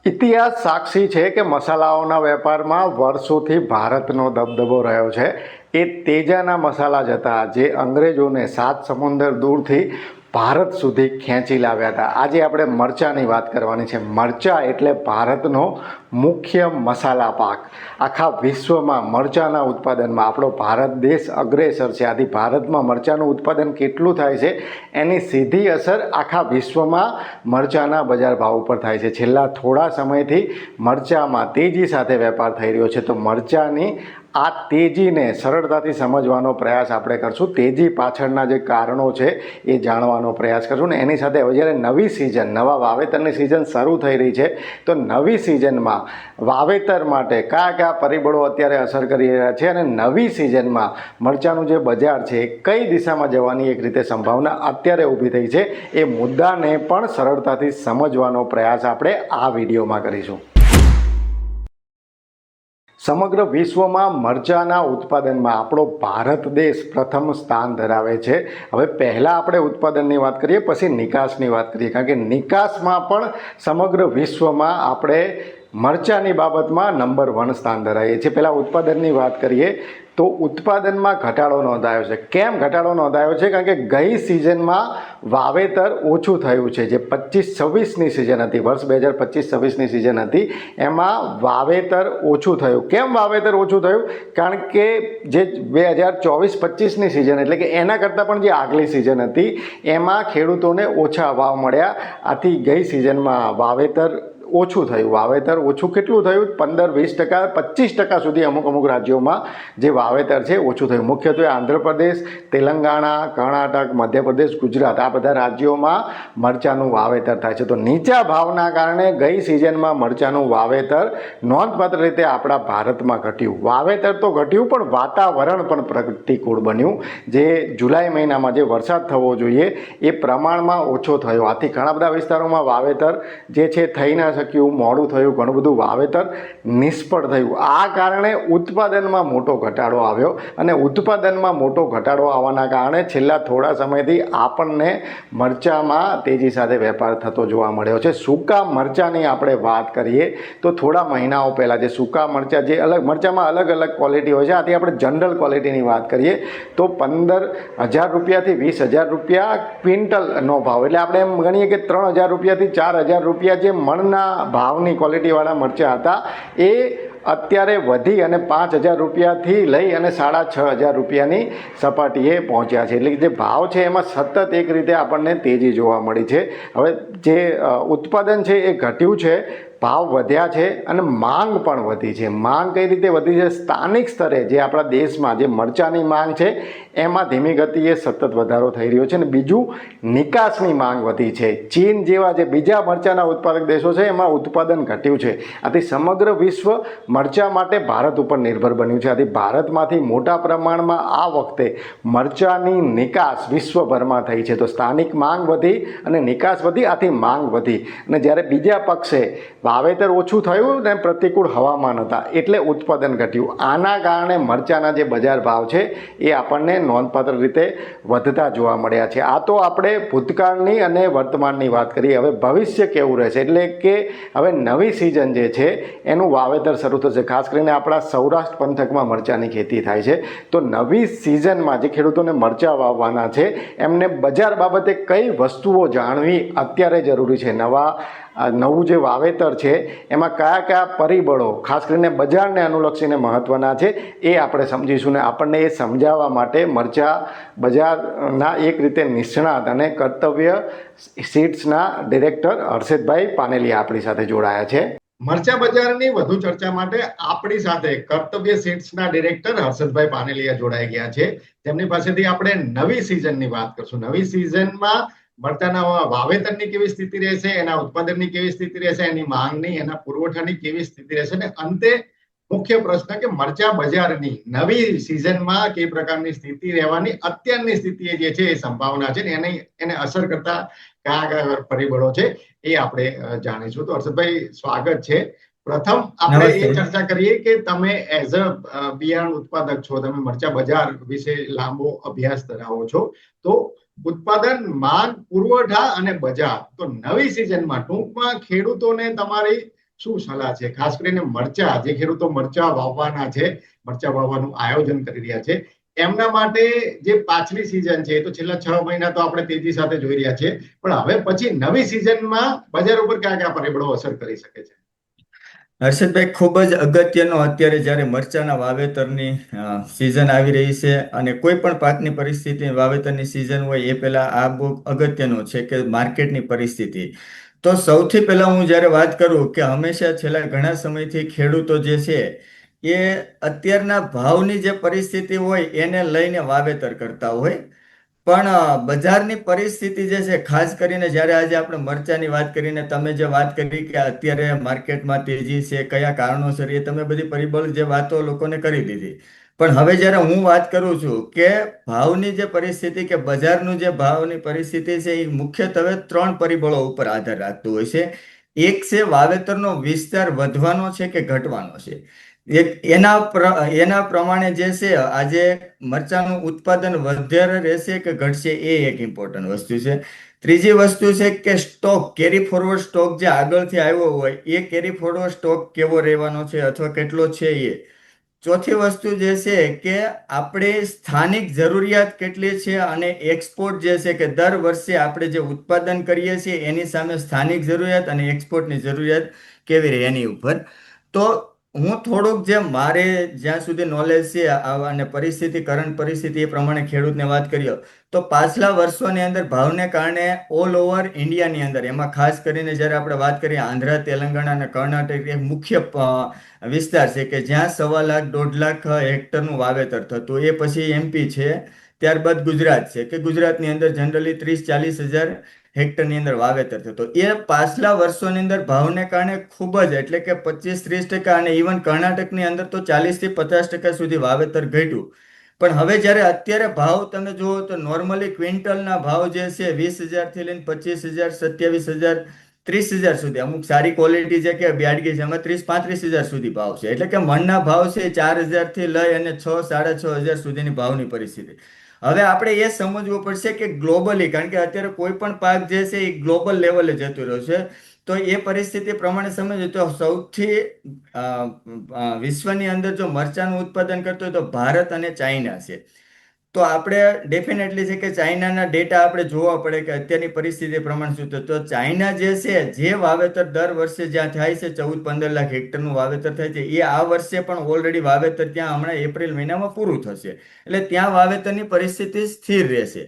ઇતિહાસ સાક્ષી છે કે મસાલાઓના વેપારમાં વર્ષોથી ભારતનો દબદબો રહ્યો છે. એ તેજાના મસાલા જ હતા જે અંગ્રેજોને સાત સમુદ્ર દૂરથી ભારત સુધી ખેંચી લાવ્યા હતા. આજે આપણે મરચાંની વાત કરવાની છે. મરચાં એટલે ભારતનો મુખ્ય મસાલા પાક. આખા વિશ્વમાં મરચાંના ઉત્પાદનમાં આપણો ભારત દેશ અગ્રેસર છે. આથી ભારતમાં મરચાંનું ઉત્પાદન કેટલું થાય છે એની સીધી અસર આખા વિશ્વમાં મરચાંના બજાર ભાવ ઉપર થાય છે. છેલ્લા થોડા સમયથી મરચાંમાં તેજી સાથે વેપાર થઈ રહ્યો છે. તો મરચાંની આ તેજીને સરળતાથી સમજવાનો પ્રયાસ આપણે કરશું. તેજી પાછળના જે કારણો છે એ જાણવાનો પ્રયાસ કરશું. ને એની સાથે હવે જ્યારે નવી સિઝન, નવા વાવેતરની સિઝન શરૂ થઈ રહી છે, તો નવી સિઝનમાં વાવેતર માટે કયા કયા પરિબળો અત્યારે અસર કરી રહ્યા છે અને નવી સિઝનમાં મરચાંનું જે બજાર છે એ કઈ દિશામાં જવાની એક રીતે સંભાવના અત્યારે ઊભી થઈ છે, એ મુદ્દાને પણ સરળતાથી સમજવાનો પ્રયાસ આપણે આ વિડીયોમાં કરીશું. સમગ્ર વિશ્વમાં મરચાંના ઉત્પાદનમાં આપણો ભારત દેશ પ્રથમ સ્થાન ધરાવે છે. હવે પહેલાં આપણે ઉત્પાદનની વાત કરીએ, પછી નિકાસની વાત કરીએ, કારણ કે નિકાસમાં પણ સમગ્ર વિશ્વમાં આપણે મરચાંની બાબતમાં નંબર 1 સ્થાન ધરાવીએ છીએ. પહેલાં ઉત્પાદનની વાત કરીએ તો ઉત્પાદનમાં ઘટાડો નોંધાયો છે. કેમ ઘટાડો નોંધાયો છે? કારણ કે ગઈ સિઝનમાં વાવેતર ઓછું થયું છે. જે 25-26ની સિઝન હતી, વર્ષ 2025-26ની સિઝન હતી, એમાં વાવેતર ઓછું થયું. કેમ વાવેતર ઓછું થયું? કારણ કે જે 2024-25ની સિઝન એટલે કે એના કરતાં પણ જે આગલી સિઝન હતી એમાં ખેડૂતોને ઓછા ભાવ મળ્યા. આથી ગઈ સિઝનમાં વાવેતર ઓછું થયું. વાવેતર ઓછું કેટલું થયું? 15-20%, 25% સુધી અમુક રાજ્યોમાં જે વાવેતર છે ઓછું થયું. મુખ્યત્વે આંધ્રપ્રદેશ, તેલંગાણા, કર્ણાટક, મધ્યપ્રદેશ, ગુજરાત, આ બધા રાજ્યોમાં મરચાંનું વાવેતર થાય છે. તો નીચા ભાવના કારણે ગઈ સિઝનમાં મરચાંનું વાવેતર નોંધપાત્ર રીતે આપણા ભારતમાં ઘટ્યું. વાવેતર તો ઘટ્યું, પણ વાતાવરણ પણ પ્રતિકૂળ બન્યું. જે જુલાઈ મહિનામાં જે વરસાદ થવો જોઈએ એ પ્રમાણમાં ઓછો થયો. આથી ઘણા બધા વિસ્તારોમાં વાવેતર જે છે થઈ ના શક્યું, મોડું થયું, ઘણું બધું વાવેતર નિષ્ફળ થયું. આ કારણે ઉત્પાદનમાં મોટો ઘટાડો આવ્યો અને ઉત્પાદનમાં મોટો ઘટાડો આવવાના કારણે છેલ્લા થોડા સમયથી આપણને મરચાંમાં તેજી સાથે વેપાર થતો જોવા મળ્યો છે. સૂકા મરચાંની આપણે વાત કરીએ તો થોડા મહિનાઓ પહેલાં જે સૂકા મરચાં, જે મરચાંમાં અલગ અલગ ક્વોલિટી હોય છે, આથી આપણે જનરલ ક્વોલિટીની વાત કરીએ તો 15,000 રૂપિયાથી 20,000 રૂપિયા ક્વિન્ટલનો ભાવ, એટલે આપણે એમ ગણીએ કે 3,000 રૂપિયાથી 4,000 રૂપિયા જે મણના ભાવની ક્વોલિટીવાળા મરચાં હતા એ અત્યારે વધી અને 5,000 રૂપિયાથી લઈ અને 6,500 રૂપિયાની સપાટીએ પહોંચ્યા છે. એટલે કે જે ભાવ છે એમાં સતત એક રીતે આપણને તેજી જોવા મળી છે. હવે જે ઉત્પાદન છે એ ઘટ્યું છે, ભાવ વધ્યા છે અને માંગ પણ વધી છે. માંગ કઈ રીતે વધી છે? સ્થાનિક સ્તરે જે આપણા દેશમાં જે મરચાંની માંગ છે એમાં ધીમી ગતિએ સતત વધારો થઈ રહ્યો છે. અને બીજું, નિકાસની માંગ વધી છે. ચીન જેવા જે બીજા મરચાંના ઉત્પાદક દેશો છે એમાં ઉત્પાદન ઘટ્યું છે. આથી સમગ્ર વિશ્વ મરચાં માટે ભારત ઉપર નિર્ભર બન્યું છે. આથી ભારતમાંથી મોટા પ્રમાણમાં આ વખતે મરચાંની નિકાસ વિશ્વભરમાં થઈ છે. તો સ્થાનિક માંગ વધી અને નિકાસ વધી, આથી માંગ વધી. અને જ્યારે બીજા પક્ષે વાવેતર ઓછું થયું ને પ્રતિકૂળ હવામાન હતા એટલે ઉત્પાદન ઘટ્યું. આના કારણે મરચાંના જે બજાર ભાવ છે એ આપણને નોંધપાત્ર રીતે વધતા જોવા મળ્યા છે. આ તો આપણે ભૂતકાળની અને વર્તમાનની વાત કરીએ. હવે ભવિષ્ય કેવું રહેશે, એટલે કે હવે નવી સિઝન જે છે એનું વાવેતર શરૂ થશે. ખાસ કરીને આપણા સૌરાષ્ટ્ર પંથકમાં મરચાંની ખેતી થાય છે. તો નવી સિઝનમાં જે ખેડૂતોને મરચાં વાવવાના છે એમને બજાર બાબતે કઈ વસ્તુઓ જાણવી અત્યારે જરૂરી છે. નવું જે વાવેતર છે એમાં કયા કયા પરિબળો ખાસ કરીને બજારને અનુલક્ષીને મહત્ત્વના છે એ આપણે સમજીશું. ને આપણને એ સમજાવવા માટે મરચાં બજારના એક રીતે નિષ્ણાત અને કર્તવ્ય સીડ્સના ડિરેક્ટર હર્ષદભાઈ પાનેલિયા આપણી સાથે જોડાયા છે. મરચાં બજારની વધુ ચર્ચા માટે આપણી સાથે કર્તવ્ય સીડ્સના ડિરેક્ટર હર્ષદભાઈ પાનેલિયા જોડાઈ ગયા છે. તેમની પાસેથી આપણે નવી સિઝનની વાત કરશું. નવી સિઝનમાં મરચાંના વાવેતરની કેવી સ્થિતિ રહેશે, એના ઉત્પાદનની કેવી સ્થિતિ રહેશે, એની માંગની, એના પુરવઠાની કેવી સ્થિતિ રહેશે, અને અંતે મુખ્ય પ્રશ્ન કે મરચાં બજારની નવી સિઝનમાં કઈ પ્રકારની સ્થિતિ રહેવાની, અત્યારની સ્થિતિ જે છે એ સંભાવના છે ને એને અસર કરતા કયા કયા પરિબળો છે એ આપણે જાણીશું. તો હર્ષદભાઈ, સ્વાગત છે. પ્રથમ આપણે એ ચર્ચા કરીએ કે તમે એઝ અ બિયારણ ઉત્પાદક છો, તમે મરચાં બજાર વિશે લાંબો અભ્યાસ ધરાવો છો. તો ઉત્પાદન, માંગ, પુરવઠા અને બજાર, તો નવી સિઝનમાં ટૂંકમાં ખેડૂતોને તમારી શું સલાહ છે ખાસ કરીને મરચા જે ખેડૂતો મરચા વાવવાના છે, મરચા વાવવાનું આયોજન કરી રહ્યા છે એમના માટે? જે પાછલી સિઝન છે એ તો છેલ્લા 6 મહિના તો આપણે તેજી સાથે જોઈ રહ્યા છીએ, પણ હવે પછી નવી સિઝનમાં બજાર ઉપર કયા કયા પરિબળો અસર કરી શકે છે? હર્ષદભાઈ, ખૂબ જ અગત્યનો અત્યારે જ્યારે મરચાના વાવેતરની સિઝન આવી રહી છે અને કોઈ પણ પાકની પરિસ્થિતિ વાવેતરની સિઝન હોય એ પહેલા આ બહુ અગત્યનો છે કે માર્કેટની પરિસ્થિતિ. તો સૌથી પહેલા હું જ્યારે વાત કરું કે હંમેશા છેલ્લા ઘણા સમયથી ખેડૂતો જે છે એ અત્યારના ભાવની જે પરિસ્થિતિ હોય એને લઈને વાવેતર કરતા હોય. પણ બજારની પરિસ્થિતિ જે છે, ખાસ કરીને જ્યારે આજે આપણે મરચાની વાત કરીને તમે જે વાત કરી કે અત્યારે માર્કેટમાં તેજી છે, કયા કારણોસર, એ તમે બધી પરિબળ જે વાતો લોકોને કરી દીધી. પણ હવે જ્યારે હું વાત કરું છું કે ભાવની જે પરિસ્થિતિ કે બજારનું જે ભાવની પરિસ્થિતિ છે એ મુખ્યત્વે 3 પરિબળો ઉપર આધાર રાખતું હોય છે. એક છે વાવેતરનો વિસ્તાર વધવાનો છે કે ઘટવાનો છે. એના પ્રમાણે જે છે આજે મરચાનું ઉત્પાદન વધારે રહેશે કે ઘટશે એ એક ઇમ્પોર્ટન્ટ વસ્તુ છે. ત્રીજી વસ્તુ છે કે સ્ટોક, કેરી ફોરવર્ડ સ્ટોક જે આગળથી આવ્યો હોય એ કેરી ફોરવર્ડ સ્ટોક કેવો રહેવાનો છે અથવા કેટલો છે એ. ચોથી વસ્તુ જે છે કે આપણે સ્થાનિક જરૂરિયાત કેટલી છે અને એક્સપોર્ટ જે છે કે દર વર્ષે આપણે જે ઉત્પાદન કરીએ છીએ એની સામે સ્થાનિક જરૂરિયાત અને એક્સપોર્ટની જરૂરિયાત કેવી રહે એની ઉપર. તો હું થોડુંક જે મારે જ્યાં સુધી નોલેજ છે અને પરિસ્થિતિ, કરંટ પરિસ્થિતિ એ પ્રમાણે ખેડૂતને વાત કરીએ તો પાછલા વર્ષોની અંદર ભાવને કારણે ઓલ ઓવર ઇન્ડિયાની અંદર, એમાં ખાસ કરીને જ્યારે આપણે વાત કરીએ આંધ્ર, તેલંગાણા અને કર્ણાટક એ મુખ્ય વિસ્તાર છે કે જ્યાં 1.25 લાખ 1.5 લાખ હેક્ટરનું વાવેતર થતું. એ પછી એમપી છે, ત્યારબાદ ગુજરાત છે કે ગુજરાતની અંદર જનરલી 30-40 હજાર હેક્ટરની અંદર વાવેતર થતો. એ પાછલા વર્ષોની અંદર ભાવને કારણે ખૂબ જ, એટલે કે 25-30% અને ઇવન કર્ણાટકની અંદર તો 40-50% સુધી વાવેતર ઘટ્યું. પણ હવે જ્યારે અત્યારે ભાવ તમે જુઓ તો નોર્મલી ક્વિન્ટલના ભાવ જે છે 20,000 થી લઈને 25,000, 27,000, 30,000 સુધી, અમુક સારી ક્વોલિટી જે કે બ્યાડગી છે એમાં 30-35 હજાર સુધી ભાવ છે. એટલે કે મણના ભાવ છે 4,000 થી લઈ અને 6-6.5 હજાર સુધીની ભાવની પરિસ્થિતિ. હવે આપણે એ સમજવું પડશે કે ગ્લોબલી, કારણ કે અત્યારે કોઈ પણ પાક જે છે એ ગ્લોબલ લેવલે જતો રહ્યો છે, તો એ પરિસ્થિતિ પ્રમાણે સમજવું તો સૌથી વિશ્વની અંદર જો મરચાનું ઉત્પાદન કરતો હોય તો ભારત અને ચાઇના છે. તો આપણે ડેફિનેટલી છે કે ચાઇનાના ડેટા આપણે જોવા પડે કે અત્યારની પરિસ્થિતિ પ્રમાણે શું થતું. તો ચાઇના જે છે, જે વાવેતર દર વર્ષે જ્યાં થાય છે 14-15 લાખ હેક્ટરનું વાવેતર થાય છે, એ આ વર્ષે પણ ઓલરેડી વાવેતર ત્યાં હમણાં એપ્રિલ મહિનામાં પૂરું થશે. એટલે ત્યાં વાવેતરની પરિસ્થિતિ સ્થિર રહેશે.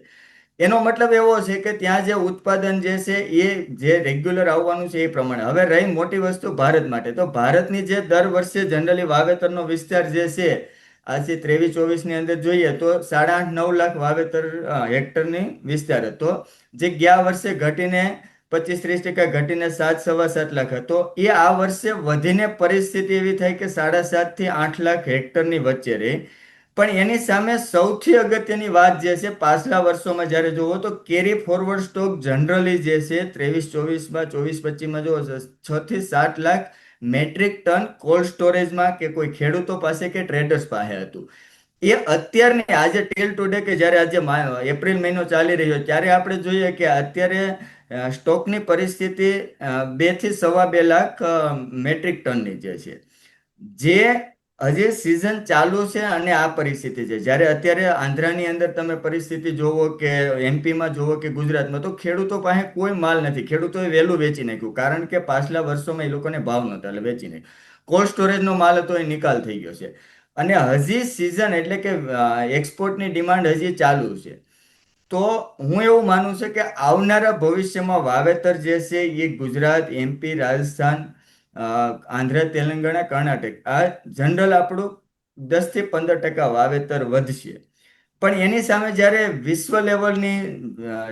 એનો મતલબ એવો છે કે ત્યાં જે ઉત્પાદન જે છે એ જે રેગ્યુલર આવવાનું છે એ પ્રમાણે. હવે રહી મોટી વસ્તુ ભારત માટે, તો ભારતની જે દર વર્ષે જનરલી વાવેતરનો વિસ્તાર જે છે આજે 23-24 ની અંદર જોઈએ તો 8.5-9 લાખ વાવેતર હેક્ટરની વિસ્તાર હતો, જે ગયા વર્ષે ઘટીને 25-30% ઘટીને 7-7.25 લાખ હતો. એ આ વર્ષે વધીને પરિસ્થિતિ એવી થઈ કે 7.5 થી 8 લાખ હેક્ટરની વચ્ચે રહી. પણ એની સામે સૌથી અગત્યની વાત જે છે, પાછલા વર્ષોમાં જ્યારે જોવો તો કેરી ફોરવર્ડ સ્ટોક જનરલી જે છે 23-24માં, 24-25માં જોવો 6 થી 7 લાખ મેટ્રિક ટન કોલ્ડ સ્ટોરેજમાં કે કોઈ ખેડૂતો પાસે કે ટ્રેડર્સ પાસે હતું. એ અત્યારની આજે ટીલ ટુડે કે જ્યારે આજે એપ્રિલ મહિનો ચાલી રહ્યો ત્યારે આપણે જોઈએ કે અત્યારે સ્ટોકની પરિસ્થિતિ 2 થી 2.25 લાખ મેટ્રિક ટનની જે છે, જે હજી સિઝન ચાલુ છે અને આ પરિસ્થિતિ છે. જ્યારે અત્યારે આંધ્રાની અંદર તમે પરિસ્થિતિ જોવો કે એમપીમાં જોવો કે ગુજરાતમાં, તો ખેડૂતો પાસે કોઈ માલ નથી. ખેડૂતોએ વહેલું વેચી નાખ્યું, કારણ કે પાછલા વર્ષોમાં એ લોકોને ભાવ નહોતા એટલે વેચી નાખ્યું. કોલ્ડ સ્ટોરેજનો માલ હતો એ નિકાલ થઈ ગયો છે અને હજી સિઝન, એટલે કે એક્સપોર્ટની ડિમાન્ડ હજી ચાલુ છે. તો હું એવું માનું છું કે આવનારા ભવિષ્યમાં વાવેતર જે છે એ ગુજરાત, એમપી, રાજસ્થાન, આંધ્ર, તેલંગાણા, કર્ણાટક, આ જનરલ આપણું 10 થી 15% વાવેતર વધશે. પણ એની સામે જ્યારે વિશ્વ લેવલની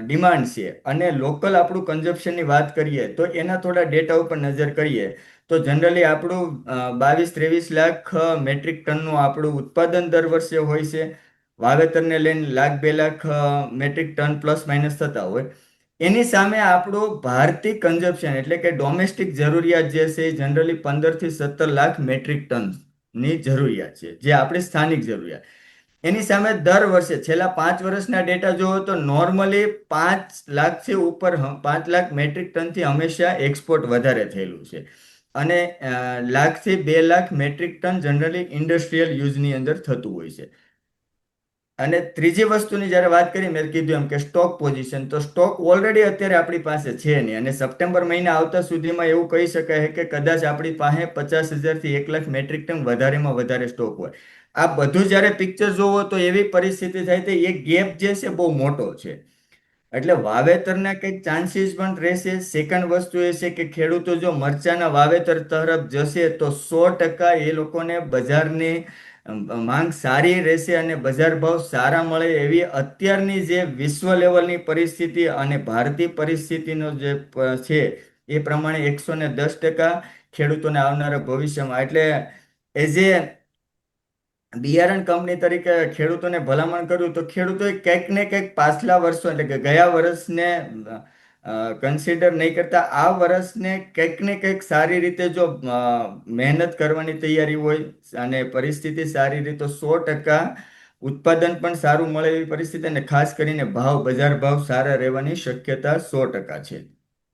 ડિમાન્ડ છે અને લોકલ આપણું કન્ઝપ્શનની વાત કરીએ તો એના થોડા ડેટા ઉપર નજર કરીએ તો જનરલી આપણું 22-23 લાખ મેટ્રિક ટનનું આપણું ઉત્પાદન દર વર્ષે હોય છે. વાવેતરને લઈને 1,00,000-2 lakh metric ton plus minus થતા હોય. એની સામે આપણું ભારતીય કન્ઝપ્શન, એટલે કે ડોમેસ્ટિક જરૂરિયાત જે છે એ જનરલી 15-17 લાખ મેટ્રિક ટનની જરૂરિયાત છે, જે આપણી સ્થાનિક જરૂરિયાત. એની સામે દર વર્ષે છેલ્લા 5 વર્ષના ડેટા જોવો તો નોર્મલી 5 લાખથી ઉપર 5 લાખ મેટ્રિક ટનથી હંમેશા એક્સપોર્ટ વધારે થયેલું છે. અને લાખથી 2 lakh metric ton generally industrial યુઝની અંદર થતું હોય છે. અને ત્રીજી વસ્તુની જ્યારે વાત કરી, મેં કીધું એમ કે સ્ટોક પોઝિશન, તો સ્ટોક ઓલરેડી અત્યારે આપણી પાસે છે નહીં, અને સપ્ટેમ્બર મહિના આવતા સુધીમાં એવું કહી શકાય કે કદાચ આપણી પાસે 50,000 થી 1 લાખ મેટ્રિક ટન વધારેમાં વધારે સ્ટોક હોય. આ બધું જ્યારે પિક્ચર જોવો તો એવી પરિસ્થિતિ થાય તો એ ગેપ જે છે બહુ મોટો છે. એટલે વાવેતરના કંઈક ચાન્સીસ પણ રહેશે. સેકન્ડ વસ્તુ એ છે કે ખેડૂતો જો મરચાના વાવેતર તરફ જશે તો 100% એ લોકોને બજારની માંગ સારી રહેશે અને બજાર ભાવ સારા મળે એવી અત્યારની જે વિશ્વ લેવલની પરિસ્થિતિ અને ભારતીય પરિસ્થિતિનો જે છે એ પ્રમાણે 110% ખેડૂતોને આવનારા ભવિષ્યમાં, એટલે એઝ એ બિયારણ કંપની તરીકે ખેડૂતોને ભલામણ કર્યું તો ખેડૂતોએ કંઈક ને કંઈક પાછલા વર્ષો એટલે કે ગયા વર્ષને કન્સિડર નહીં કરતા આ વર્ષને કંઈક ને કંઈક સારી રીતે જો મહેનત કરવાની તૈયારી હોય અને પરિસ્થિતિ સારી રીતે, તો 100% ઉત્પાદન પણ સારું મળે એવી પરિસ્થિતિ, અને ખાસ કરીને ભાવ, બજાર ભાવ સારા રહેવાની શક્યતા 100% છે.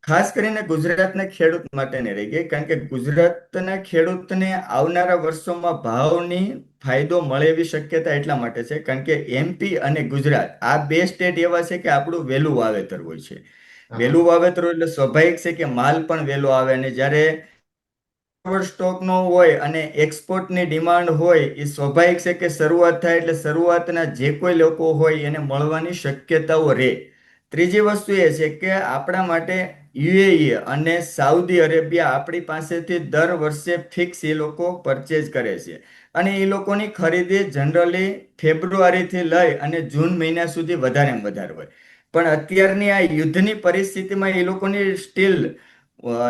ખાસ કરીને ગુજરાતના ખેડૂત માટેની રહી ગઈ, કારણ કે ગુજરાતના ખેડૂતને આવનારા વર્ષોમાં ભાવની ફાયદો મળે એવી શક્યતા એટલા માટે છે કારણ કે એમપી અને ગુજરાત આ બે સ્ટેટ એવા છે કે આપણું વહેલું વાવેતર હોય છે. વહેલું વાવેતર હોય એટલે સ્વાભાવિક છે કે માલ પણ વહેલો આવે, અને જ્યારે સ્ટોક નો હોય અને એક્સપોર્ટની ડિમાન્ડ હોય, એ સ્વાભાવિક છે કે શરૂઆત થાય એટલે શરૂઆતના જે કોઈ લોકો હોય એને મળવાની શક્યતાઓ રહે. ત્રીજી વસ્તુ એ છે કે આપણા માટે યુએઈ અને સાઉદી અરેબિયા આપણી પાસેથી દર વર્ષે ફિક્સ એ લોકો પરચેઝ કરે છે, અને એ લોકોની ખરીદી જનરલી ફેબ્રુઆરીથી લઈ અને જૂન મહિના સુધી વધારેમાં વધારે હોય. પણ અત્યારની આ યુદ્ધની પરિસ્થિતિમાં એ લોકોની સ્ટીલ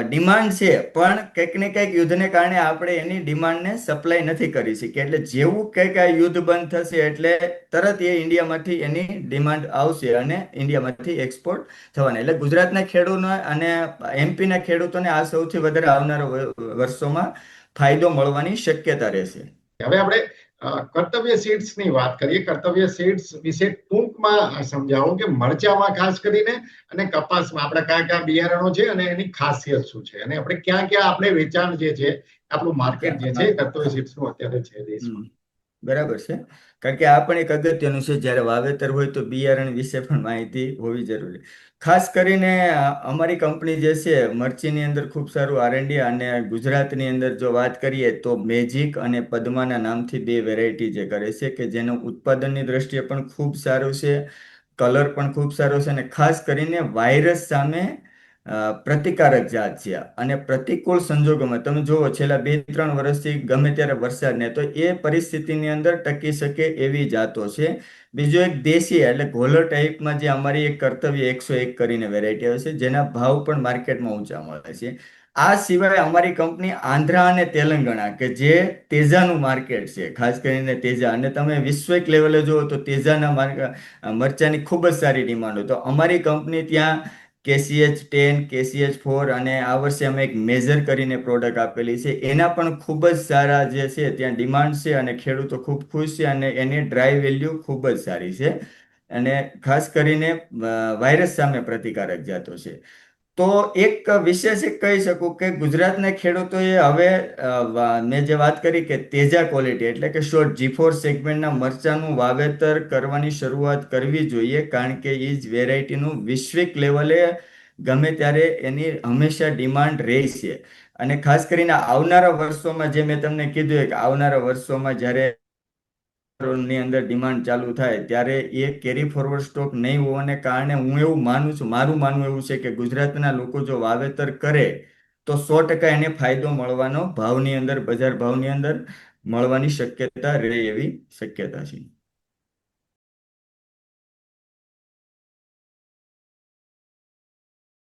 ડિમાન્ડ છે, પણ કંઈક ને કંઈક યુદ્ધને કારણે આપણે એની ડિમાન્ડને સપ્લાય નથી કરી શકીએ. એટલે જેવું કંઈક આ યુદ્ધ બંધ થશે એટલે તરત એ ઇન્ડિયામાંથી એની ડિમાન્ડ આવશે અને ઇન્ડિયામાંથી એક્સપોર્ટ થવાના. એટલે ગુજરાતના ખેડૂતો અને એમપીના ખેડૂતોને આ સૌથી વધારે આવનારા વર્ષોમાં ફાયદો મળવાની શક્યતા રહેશે. હવે આપણે કર્તવ્ય સીડ્સ ની વાત કરીએ. કર્તવ્ય સીડ્સ વિશે ટૂંકમાં સમજાવો કે મરચામાં ખાસ કરીને અને કપાસમાં આપણે કયા કયા બિયારણો છે અને એની ખાસિયત શું છે, અને આપણે ક્યાં ક્યાં આપણે વેચાણ જે છે, આપણું માર્કેટ જે છે કર્તવ્ય સીડ્સ નું અત્યારે છે દેશમાં. બરાબર છે, કારણ કે આ પણ એક અગત્યનું છે. જ્યારે વાવેતર હોય તો બિયારણ વિશે પણ માહિતી હોવી જરૂરી. ખાસ કરીને અમારી કંપની જે છે મરચીની અંદર ખૂબ સારું R&D, અને ગુજરાતની અંદર જો વાત કરીએ તો મેજિક અને પદ્માના નામથી 2 વેરાયટી જે કરે છે કે જેનું ઉત્પાદનની દ્રષ્ટિએ પણ ખૂબ સારું છે, કલર પણ ખૂબ સારો છે, અને ખાસ કરીને વાયરસ સામે પ્રતિકારક જાત છે. અને પ્રતિકૂળ સંજોગોમાં તમે જુઓ છેલ્લા 2-3 વર્ષથી ગમે ત્યારે વરસાદ ને, તો એ પરિસ્થિતિની અંદર ટકી શકે એવી જાતો છે. બીજો એક દેશી એટલે ઘોલર ટાઈપમાં જે અમારી એક કર્તવ્ય 101 કરીને વેરાયટી આવે છે, જેના ભાવ પણ માર્કેટમાં ઊંચા મળે છે. આ સિવાય અમારી કંપની આંધ્રા અને તેલંગાણા કે જે તેજાનું માર્કેટ છે, ખાસ કરીને તેજા, અને તમે વિશ્વિક લેવલે જુઓ તો તેજાના મરચાની ખૂબ જ સારી ડિમાન્ડ હોય, તો અમારી કંપની ત્યાં KCH10, KCH4 અને આ વર્ષે અમે એક મેજર કરીને પ્રોડક્ટ આપેલી છે, એના પણ ખૂબ જ સારા જે છે ત્યાં ડિમાન્ડ છે અને ખેડૂતો ખૂબ ખુશ છે, અને એની ડ્રાય વેલ્યુ ખૂબ જ સારી છે, અને ખાસ કરીને વાયરસ સામે પ્રતિકારક જાતો છે. તો એક વિશેષ કહી શકું કે ગુજરાતના ખેડૂતોએ હવે મેં જે વાત કરી કે તેજા ક્વોલિટી એટલે કે શોર્ટ G4 સેગમેન્ટના મરચાનું વાવેતર કરવાની શરૂઆત કરવી જોઈએ, કારણ કે એ જ વેરાયટીનું વૈશ્વિક લેવલે ગમે ત્યારે એની હંમેશા ડિમાન્ડ રહે છે. અને ખાસ કરીને આવનારા વર્ષોમાં જે મેં તમને કીધું કે આવનારા વર્ષોમાં જ્યારે ની અંદર ડિમાન્ડ ચાલુ થાય ત્યારે એ કેરી ફોરવર્ડ સ્ટોક નહીં હોવાને કારણે હું એવું માનું છું, મારું માનવું એવું છે કે ગુજરાતના લોકો જો વાવેતર કરે તો 100% એને ફાયદો મળવાનો ભાવની અંદર, બજાર ભાવની અંદર મળવાની શક્યતા રહે એવી શક્યતા છે.